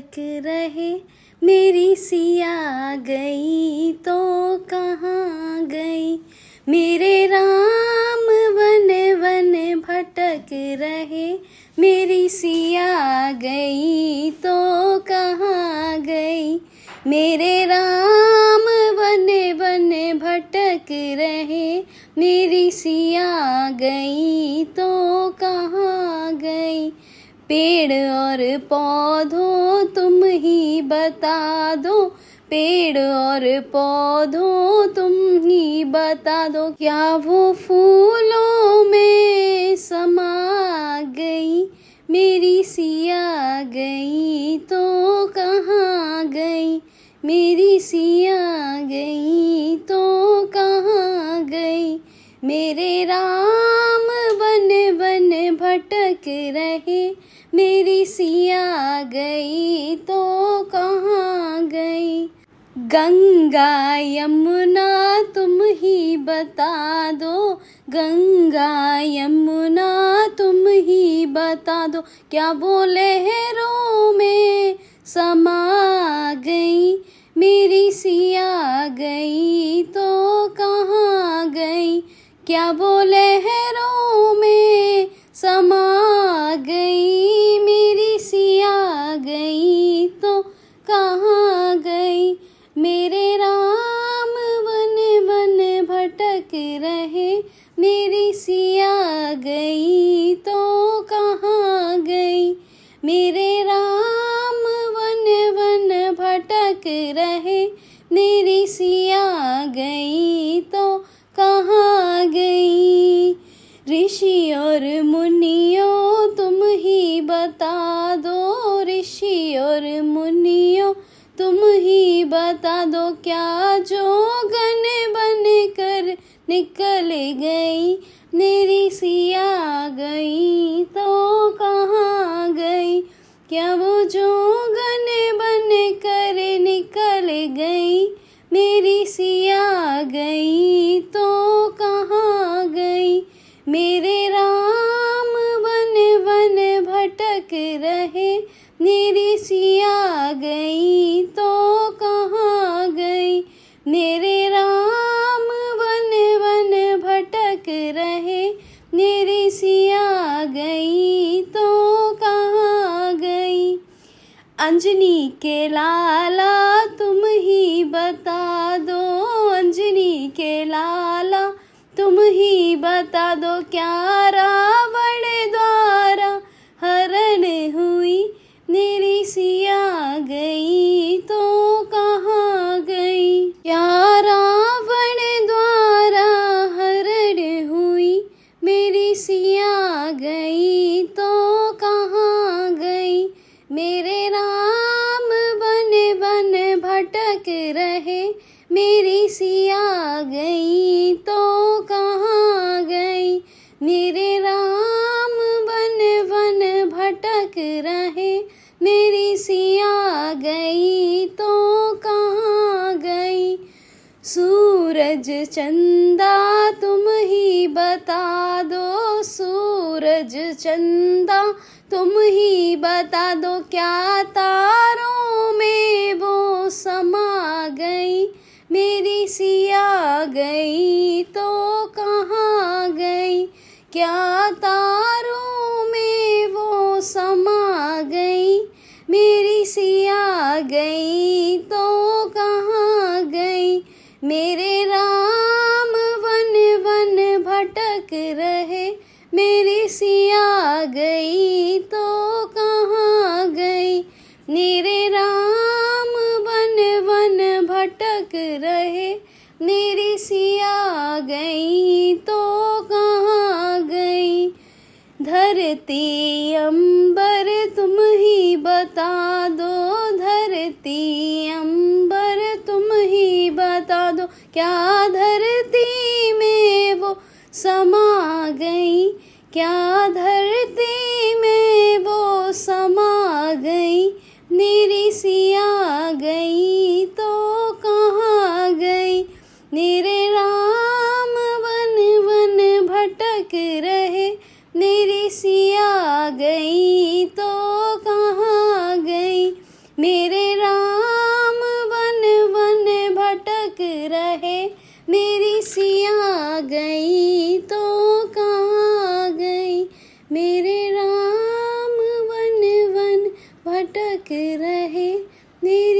भटक रहे, मेरी सिया गई तो कहाँ गई। मेरे राम वन वन भटक रहे, मेरी सिया गई तो कहाँ गई। मेरे राम वन वन भटक रहे, मेरी सिया गई तो कहाँ गई। पेड़ और पौधों तुम ही बता दो, पेड़ और पौधों तुम ही बता दो, क्या वो फूलों में समा गई। मेरी सिया गई तो कहाँ गई, मेरी सिया गई तो कहाँ गई। मेरे राम वन वन भटक रहे, मेरी सिया गई तो कहाँ गई। गंगा यमुना तुम ही बता दो, गंगा यमुना तुम ही बता दो, क्या वो लहरों में समा गई। मेरी सिया गई तो कहाँ गई, क्या वो लहरों में समा गई। मेरी सिया गई तो कहाँ गई। मेरे राम वन वन भटक रहे, मेरी सिया गई तो कहाँ गई। मेरे राम वन वन भटक रहे, मेरी सिया गई तो कहाँ गई। ऋषि और मुनियों तुम ही बता दो, ऋषि और मुनियों तुम ही बता दो, क्या जोगन बन कर निकल गई। मेरी सिया गई तो कहाँ गई, क्या वो जोगन बन कर निकल गई। मेरी सिया गई तो कहाँ गई। मेरे राम वन वन भटक रहे, मेरी सिया गई तो कहाँ गई। मेरे राम वन वन भटक रहे, मेरी सिया गई तो कहाँ गई। अंजनी के लाला तुम ही बता दो, अंजनी के लाला तुम ही बता दो, क्या रावण द्वारा हरण हुई। मेरी सिया गई तो कहाँ गई, क्या रावण द्वारा हरण हुई। मेरी सिया गई तो कहाँ गई। मेरे राम वन वन भटक रहे, मेरी सिया गई तो कहाँ गई। मेरे राम वन वन भटक रहे, मेरी सिया गई तो कहाँ गई। सूरज चंदा तुम ही बता दो, सूरज चंदा तुम ही बता दो, क्या तारों में वो समा गई। मेरी सिया गई तो कहाँ गई, क्या तारों में वो समा गई। मेरी सिया गई तो कहाँ गई। मेरे राम वन वन भटक रहे, मेरी सिया गई तो कहाँ गई। मेरे राम वन वन भटक रहे, मेरी सिया गई तो कहाँ गई। धरती अंबर तुम ही बता दो, धरती अंबर तुम ही बता दो, क्या धरती में वो समा गई। क्या धरती में वो समा गई। मेरी सिया गई तो कहाँ गई। मेरे राम वन वन भटक रहे, मेरी सिया गई तो कहाँ गई। मेरी